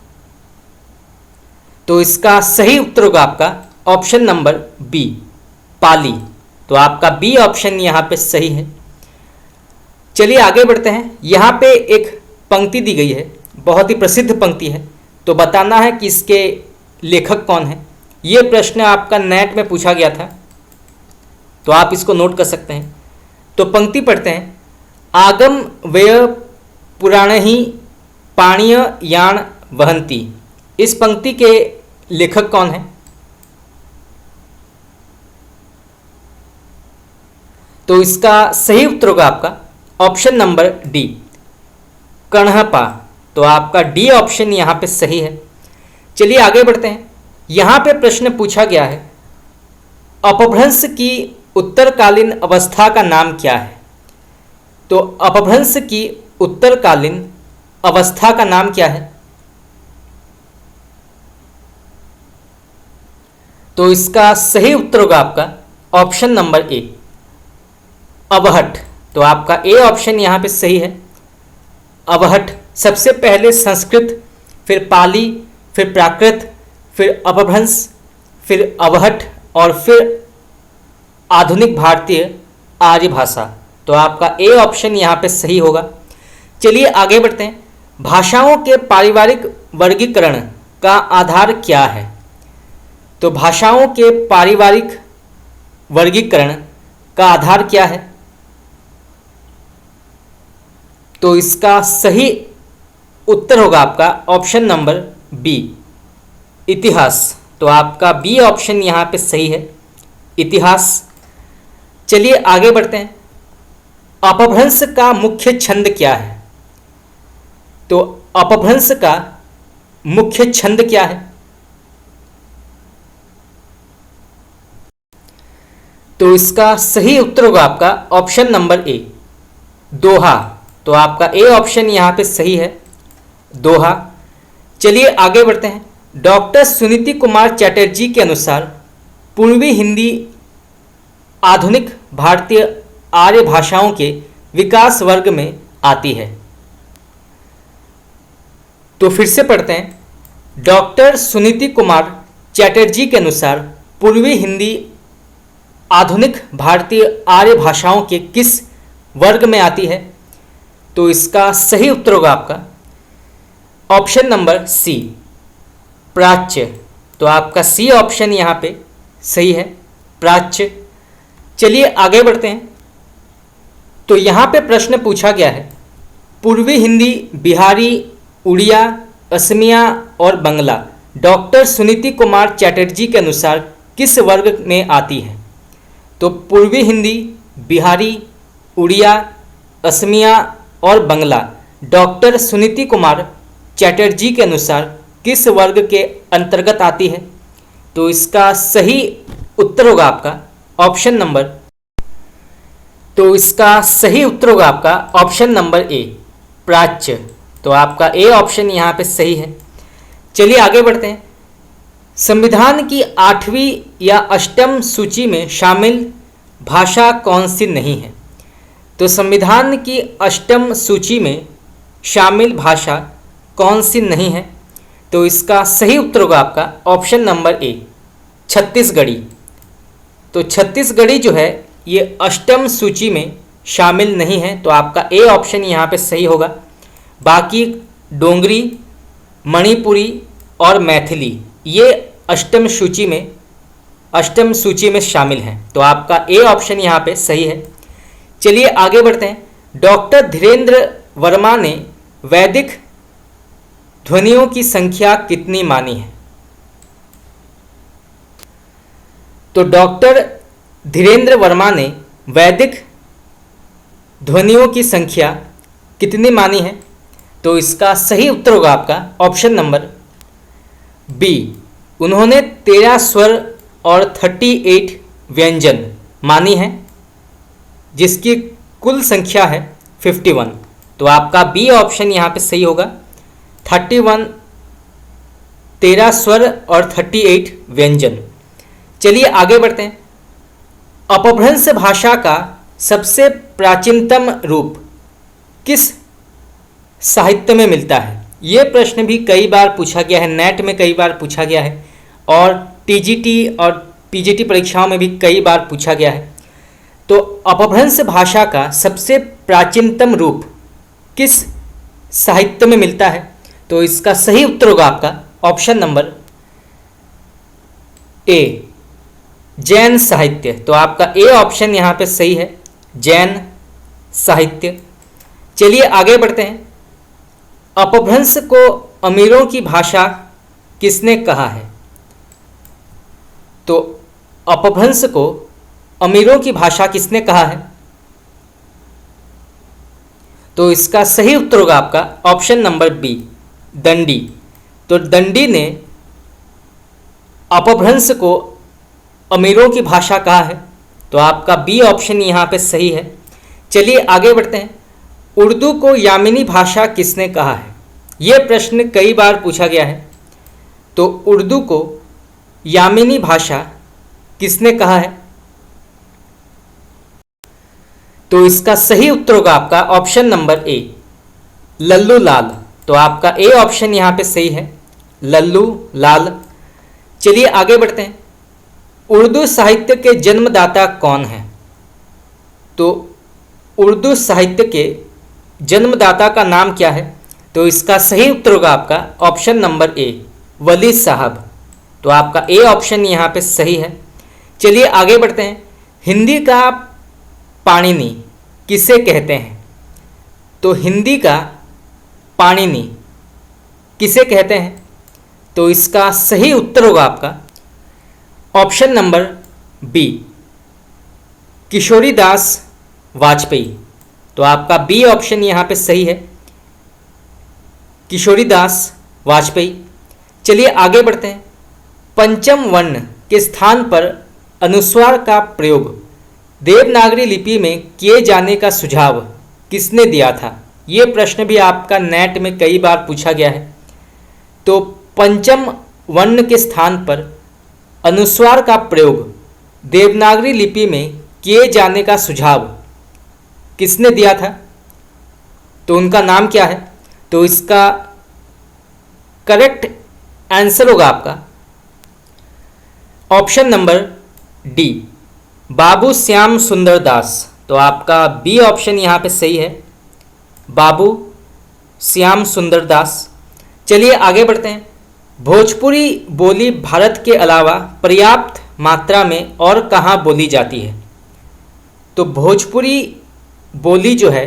तो इसका सही उत्तर होगा आपका ऑप्शन नंबर बी, पाली। तो आपका बी ऑप्शन यहाँ पे सही है। चलिए आगे बढ़ते हैं। यहाँ पे एक पंक्ति दी गई है, बहुत ही प्रसिद्ध पंक्ति है। तो बताना है कि इसके लेखक कौन है। ये प्रश्न आपका नेट में पूछा गया था, तो आप इसको नोट कर सकते हैं। तो पंक्ति पढ़ते हैं। आगम व्यय पुराण ही पाणीय यान वहंती। इस पंक्ति के लेखक कौन है? तो इसका सही उत्तर होगा आपका ऑप्शन नंबर डी, कण्हपा। तो आपका डी ऑप्शन यहाँ पे सही है। चलिए आगे बढ़ते हैं। यहाँ पे प्रश्न पूछा गया है, अपभ्रंश की उत्तरकालीन अवस्था का नाम क्या है? तो अपभ्रंश की उत्तरकालीन अवस्था का नाम क्या है? तो इसका सही उत्तर होगा आपका ऑप्शन नंबर ए, अबहट। तो आपका ए ऑप्शन यहाँ पे सही है, अबहट। सबसे पहले संस्कृत, फिर पाली, फिर प्राकृत, फिर अपभ्रंश, फिर अबहट और फिर आधुनिक भारतीय आर्य भाषा। तो आपका ए ऑप्शन यहाँ पे सही होगा। चलिए आगे बढ़ते हैं। भाषाओं के पारिवारिक वर्गीकरण का आधार क्या है? तो भाषाओं के पारिवारिक वर्गीकरण का आधार क्या है? तो इसका सही उत्तर होगा आपका ऑप्शन नंबर बी, इतिहास। तो आपका बी ऑप्शन यहाँ पे सही है, इतिहास। चलिए आगे बढ़ते हैं। अपभ्रंश का मुख्य छंद क्या है? तो अपभ्रंश का मुख्य छंद क्या है? तो इसका सही उत्तर होगा आपका ऑप्शन नंबर ए, दोहा। तो आपका ए ऑप्शन यहाँ पे सही है, दोहा। चलिए आगे बढ़ते हैं। डॉक्टर सुनीति कुमार चटर्जी के अनुसार पूर्वी हिंदी आधुनिक भारतीय आर्य भाषाओं के विकास वर्ग में आती है। तो फिर से पढ़ते हैं। डॉक्टर सुनीति कुमार चटर्जी के अनुसार पूर्वी हिंदी आधुनिक भारतीय आर्य भाषाओं के किस वर्ग में आती है? तो इसका सही उत्तर होगा आपका ऑप्शन नंबर सी, प्राच्य। तो आपका सी ऑप्शन यहाँ पे सही है, प्राच्य। चलिए आगे बढ़ते हैं। तो यहाँ पे प्रश्न पूछा गया है, पूर्वी हिंदी, बिहारी, उड़िया, असमिया और बंगला डॉक्टर सुनीति कुमार चटर्जी के अनुसार किस वर्ग में आती है? तो पूर्वी हिंदी, बिहारी, उड़िया, असमिया और बंगला डॉक्टर सुनीति कुमार चटर्जी के अनुसार किस वर्ग के अंतर्गत आती है? तो इसका सही उत्तर होगा आपका ऑप्शन नंबर, तो इसका सही उत्तर होगा आपका ऑप्शन नंबर ए, प्राच्य। तो आपका ए ऑप्शन यहाँ पे सही है। चलिए आगे बढ़ते हैं। संविधान की 8वीं या अष्टम सूची में शामिल भाषा कौन सी नहीं है? तो संविधान की अष्टम सूची में शामिल भाषा कौन सी नहीं है? तो इसका सही उत्तर होगा आपका ऑप्शन नंबर ए, छत्तीसगढ़ी। तो छत्तीसगढ़ी जो है ये अष्टम सूची में शामिल नहीं है। तो आपका ए ऑप्शन यहाँ पे सही होगा। बाकी डोंगरी, मणिपुरी और मैथिली ये अष्टम सूची में शामिल हैं। तो आपका ए ऑप्शन यहाँ पे सही है। चलिए आगे बढ़ते हैं। डॉक्टर धीरेन्द्र वर्मा ने वैदिक ध्वनियों की संख्या कितनी मानी है? तो डॉक्टर धीरेन्द्र वर्मा ने वैदिक ध्वनियों की संख्या कितनी मानी है? तो इसका सही उत्तर होगा आपका ऑप्शन नंबर बी, उन्होंने 13 स्वर और 38 व्यंजन मानी है, जिसकी कुल संख्या है 51। तो आपका बी ऑप्शन यहाँ पे सही होगा, 31, 13 स्वर और 38 व्यंजन। चलिए आगे बढ़ते हैं। अपभ्रंश भाषा का सबसे प्राचीनतम रूप किस साहित्य में मिलता है? ये प्रश्न भी कई बार पूछा गया है, नेट में कई बार पूछा गया है और टीजीटी और पीजीटी परीक्षाओं में भी कई बार पूछा गया है। तो अपभ्रंश भाषा का सबसे प्राचीनतम रूप किस साहित्य में मिलता है? तो इसका सही उत्तर होगा आपका ऑप्शन नंबर ए, जैन साहित्य। तो आपका ए ऑप्शन यहाँ पे सही है, जैन साहित्य। चलिए आगे बढ़ते हैं। अपभ्रंश को अमीरों की भाषा किसने कहा है? तो अपभ्रंश को अमीरों की भाषा किसने कहा है? तो इसका सही उत्तर होगा आपका ऑप्शन नंबर बी, दंडी। तो दंडी ने अपभ्रंश को अमीरों की भाषा कहा है। तो आपका बी ऑप्शन यहाँ पे सही है। चलिए आगे बढ़ते हैं। उर्दू को यामिनी भाषा किसने कहा है? ये प्रश्न कई बार पूछा गया है। तो उर्दू को यामिनी भाषा किसने कहा है? तो इसका सही उत्तर होगा आपका ऑप्शन नंबर ए, लल्लू लाल। तो आपका ए ऑप्शन यहाँ पे सही है, लल्लू लाल। चलिए आगे बढ़ते हैं। उर्दू साहित्य के जन्मदाता कौन है? तो उर्दू साहित्य के जन्मदाता का नाम क्या है? तो इसका सही उत्तर होगा आपका ऑप्शन नंबर ए, वली साहब। तो आपका ए ऑप्शन यहाँ पे सही है। चलिए आगे बढ़ते हैं। हिंदी का पाणिनि किसे कहते हैं? तो हिंदी का पाणिनि किसे कहते हैं? तो इसका सही उत्तर होगा आपका option number B, Kishoridas Vajpeyi. तो आपका बी ऑप्शन यहाँ पे सही है, किशोरीदास वाजपेयी। चलिए आगे बढ़ते हैं। पंचम वर्ण के स्थान पर अनुस्वार का प्रयोग देवनागरी लिपि में किए जाने का सुझाव किसने दिया था? ये प्रश्न भी आपका नेट में कई बार पूछा गया है। तो पंचम वर्ण के स्थान पर अनुस्वार का प्रयोग देवनागरी लिपि में किए जाने का सुझाव किसने दिया था? तो उनका नाम क्या है? तो इसका करेक्ट आंसर होगा आपका ऑप्शन नंबर डी, बाबू श्याम सुंदर दास। तो आपका बी ऑप्शन यहाँ पे सही है, बाबू श्याम सुंदर दास। चलिए आगे बढ़ते हैं। भोजपुरी बोली भारत के अलावा पर्याप्त मात्रा में और कहाँ बोली जाती है? तो भोजपुरी बोली जो है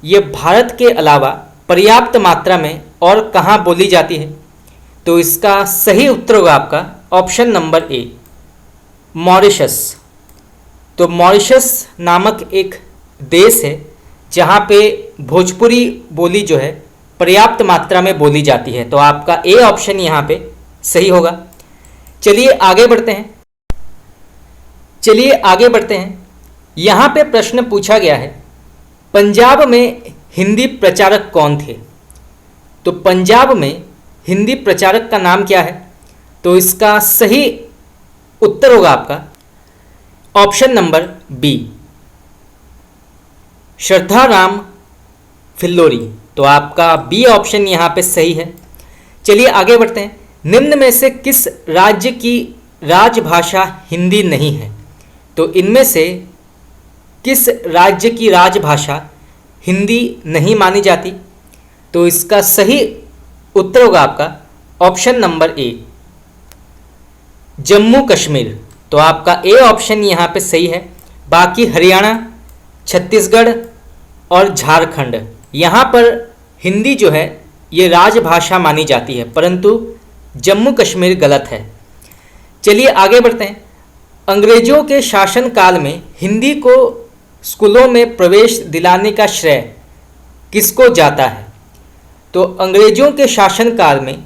ये भारत के अलावा पर्याप्त मात्रा में और कहाँ बोली जाती है? तो इसका सही उत्तर होगा आपका ऑप्शन नंबर ए, मॉरिशस। तो मॉरिशस नामक एक देश है जहाँ पे भोजपुरी बोली जो है पर्याप्त मात्रा में बोली जाती है। तो आपका ए ऑप्शन यहाँ पे सही होगा। चलिए आगे बढ़ते हैं। यहाँ पे प्रश्न पूछा गया है, पंजाब में हिंदी प्रचारक कौन थे? तो पंजाब में हिंदी प्रचारक का नाम क्या है? तो इसका सही उत्तर होगा आपका option number B, Shraddharam Phillauri. तो आपका बी ऑप्शन यहाँ पे सही है। चलिए आगे बढ़ते हैं। निम्न में से किस राज्य की राजभाषा हिंदी नहीं है? तो इनमें से किस राज्य की राजभाषा हिंदी नहीं मानी जाती? तो इसका सही उत्तर होगा आपका option number A, Jammu Kashmir. तो आपका ए ऑप्शन यहाँ पे सही है। बाकी हरियाणा, छत्तीसगढ़ और झारखंड यहाँ पर हिंदी जो है ये राजभाषा मानी जाती है, परंतु जम्मू कश्मीर गलत है। चलिए आगे बढ़ते हैं। अंग्रेजों के शासनकाल में हिंदी को स्कूलों में प्रवेश दिलाने का श्रेय किसको जाता है? तो अंग्रेजों के शासनकाल में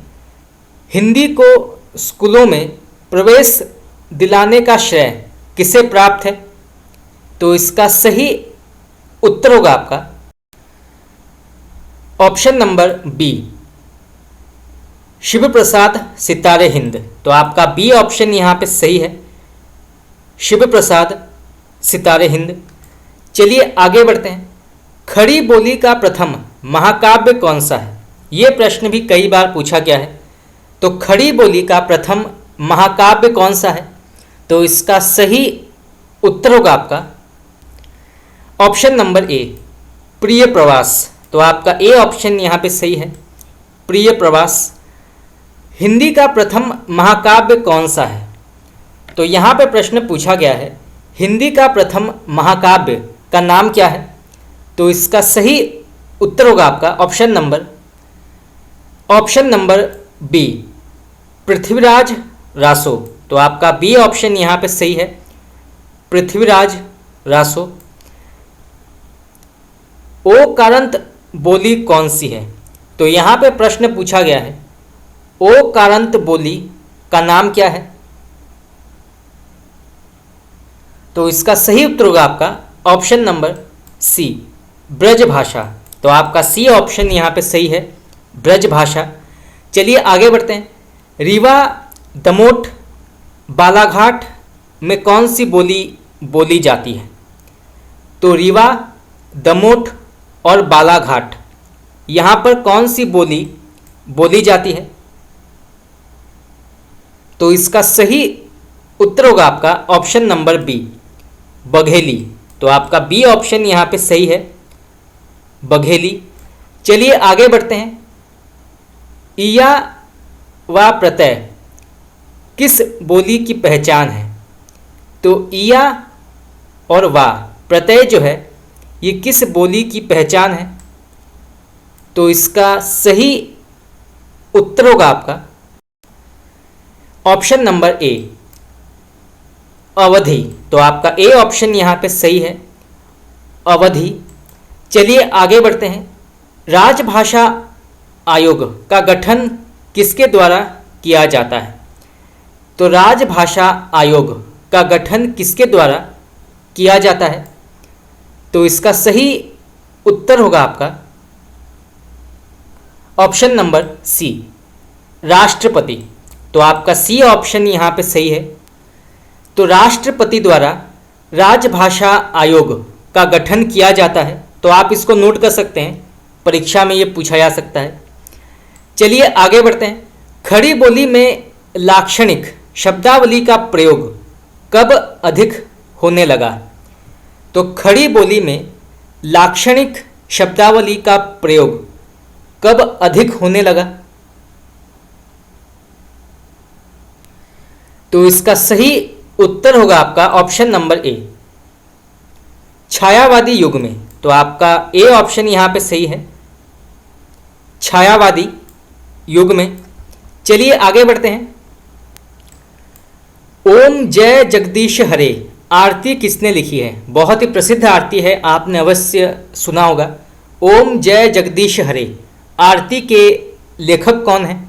हिंदी को स्कूलों में प्रवेश दिलाने का श्रेय किसे प्राप्त है? तो इसका सही उत्तर होगा आपका ऑप्शन नंबर बी, शिव प्रसाद सितारे हिंद। तो आपका बी ऑप्शन यहाँ पे सही है, शिव प्रसाद सितारे हिंद। चलिए आगे बढ़ते हैं। खड़ी बोली का प्रथम महाकाव्य कौन सा है? ये प्रश्न भी कई बार पूछा गया है। तो खड़ी बोली का प्रथम महाकाव्य कौन सा है? तो इसका सही उत्तर होगा आपका ऑप्शन नंबर ए, प्रिय प्रवास। तो आपका ए ऑप्शन यहाँ पे सही है, प्रिय प्रवास। हिंदी का प्रथम महाकाव्य कौन सा है? तो यहाँ पे प्रश्न पूछा गया है, हिंदी का प्रथम महाकाव्य का नाम क्या है? तो इसका सही उत्तर होगा आपका option number B, Prithviraj Raso. तो आपका बी ऑप्शन यहाँ पे सही है, पृथ्वीराज रासो। ओकारांत बोली कौन सी है? तो यहाँ पे प्रश्न पूछा गया है, ओकारांत बोली का नाम क्या है? तो इसका सही उत्तर होगा आपका ऑप्शन नंबर सी, ब्रज भाषा। तो आपका सी ऑप्शन यहाँ पे सही है, ब्रज भाषा। चलिए आगे बढ़ते हैं। रीवा, दमोट, बालाघाट में कौन सी बोली बोली जाती है? तो रीवा, दमोट और बालाघाट यहाँ पर कौन सी बोली बोली जाती है? तो इसका सही उत्तर होगा आपका ऑप्शन नंबर बी, बघेली। तो आपका बी ऑप्शन यहाँ पे सही है, बघेली। चलिए आगे बढ़ते हैं। इया व प्रत्यय किस बोली की पहचान है? तो इया और वा प्रत्यय जो है ये किस बोली की पहचान है? तो इसका सही उत्तर होगा आपका ऑप्शन नंबर ए, अवधि। तो आपका ए ऑप्शन यहाँ पे सही है, अवधि। चलिए आगे बढ़ते हैं। राजभाषा आयोग का गठन किसके द्वारा किया जाता है? तो राजभाषा आयोग का गठन किसके द्वारा किया जाता है? तो इसका सही उत्तर होगा आपका ऑप्शन नंबर सी, राष्ट्रपति। तो आपका सी ऑप्शन यहाँ पे सही है। तो राष्ट्रपति द्वारा राजभाषा आयोग का गठन किया जाता है। तो आप इसको नोट कर सकते हैं, परीक्षा में ये पूछा जा सकता है। चलिए आगे बढ़ते हैं। खड़ी बोली में लाक्षणिक शब्दावली का प्रयोग कब अधिक होने लगा? तो खड़ी बोली में लाक्षणिक शब्दावली का प्रयोग कब अधिक होने लगा? तो इसका सही उत्तर होगा आपका ऑप्शन नंबर ए, छायावादी युग में। तो आपका ए ऑप्शन यहाँ पे सही है, छायावादी युग में। चलिए आगे बढ़ते हैं। ओम जय जगदीश हरे आरती किसने लिखी है? बहुत ही प्रसिद्ध आरती है, आपने अवश्य सुना होगा। ओम जय जगदीश हरे आरती के लेखक कौन है?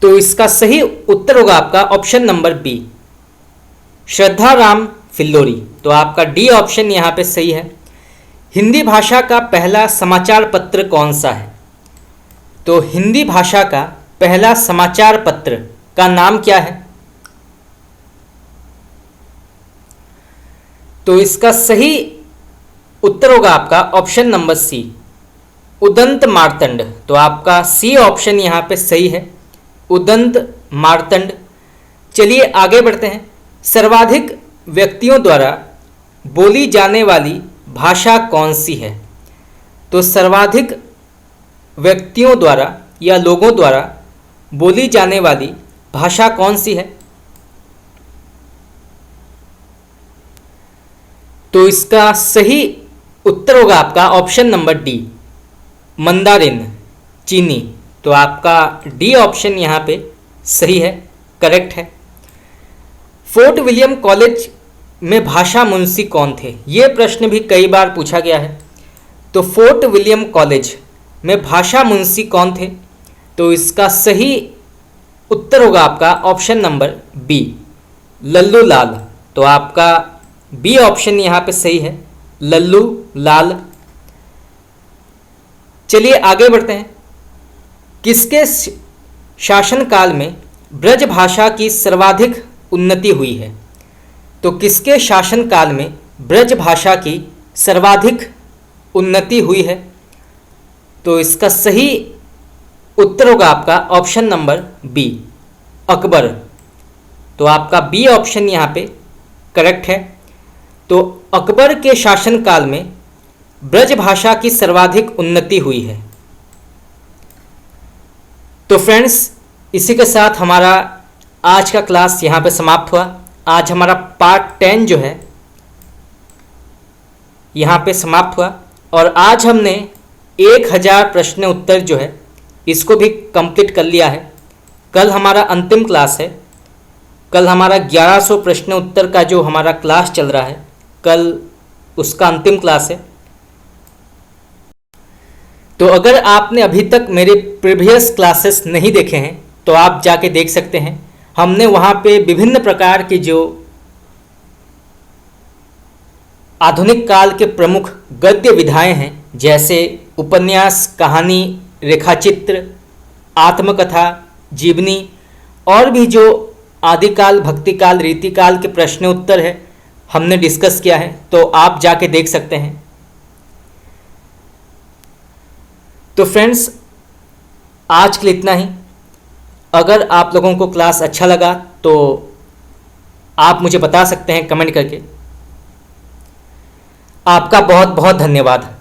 तो इसका सही उत्तर होगा आपका ऑप्शन नंबर बी, श्रद्धा राम फिल्लोरी। तो आपका डी ऑप्शन यहाँ पे सही है। हिंदी भाषा का पहला समाचार पत्र कौन सा है? तो हिंदी भाषा का पहला समाचार पत्र का नाम क्या है? तो इसका सही उत्तर होगा आपका option number C, Udant Martand. तो आपका सी ऑप्शन यहाँ पे सही है, उदंत मार्तंड। चलिए आगे बढ़ते हैं। सर्वाधिक व्यक्तियों द्वारा बोली जाने वाली भाषा कौन सी है? तो सर्वाधिक व्यक्तियों द्वारा या लोगों द्वारा बोली जाने वाली भाषा कौन सी है? तो इसका सही उत्तर होगा आपका ऑप्शन नंबर डी, मंदारिन, चीनी। तो आपका डी ऑप्शन यहाँ पे सही है, करेक्ट है। फोर्ट विलियम कॉलेज में भाषा मुंशी कौन थे? ये प्रश्न भी कई बार पूछा गया है। तो फोर्ट विलियम कॉलेज में भाषा मुंशी कौन थे? तो इसका सही उत्तर होगा आपका ऑप्शन नंबर बी, लल्लू लाल। तो आपका बी ऑप्शन यहाँ पे सही है, लल्लू लाल। चलिए आगे बढ़ते हैं। किसके शासनकाल में ब्रज भाषा की सर्वाधिक उन्नति हुई है? तो किसके शासनकाल में ब्रज भाषा की सर्वाधिक उन्नति हुई है? तो इसका सही उत्तर होगा आपका ऑप्शन नंबर बी, अकबर। तो आपका बी ऑप्शन यहाँ पे करेक्ट है। तो अकबर के शासनकाल में ब्रज भाषा की सर्वाधिक उन्नति हुई है। तो फ्रेंड्स, इसी के साथ हमारा आज का क्लास यहाँ पे समाप्त हुआ। आज हमारा पार्ट 10 जो है यहाँ पे समाप्त हुआ और आज हमने 1000 प्रश्न उत्तर जो है इसको भी कंप्लीट कर लिया है। कल हमारा अंतिम क्लास है। कल हमारा 1100 प्रश्न उत्तर का जो हमारा क्लास चल रहा है, कल उसका अंतिम क्लास है। तो अगर आपने अभी तक मेरे प्रीवियस क्लासेस नहीं देखे हैं तो आप जाके देख सकते हैं। हमने वहाँ पे विभिन्न प्रकार के जो आधुनिक काल के प्रमुख गद्य विधाएं हैं, जैसे उपन्यास, कहानी, रेखाचित्र, आत्मकथा, जीवनी और भी जो आदिकाल, भक्तिकाल, रीतिकाल के प्रश्न उत्तर है, हमने डिस्कस किया है। तो आप जाके देख सकते हैं। तो फ्रेंड्स, आज के लिए इतना ही। अगर आप लोगों को क्लास अच्छा लगा तो आप मुझे बता सकते हैं कमेंट करके। आपका बहुत बहुत धन्यवाद।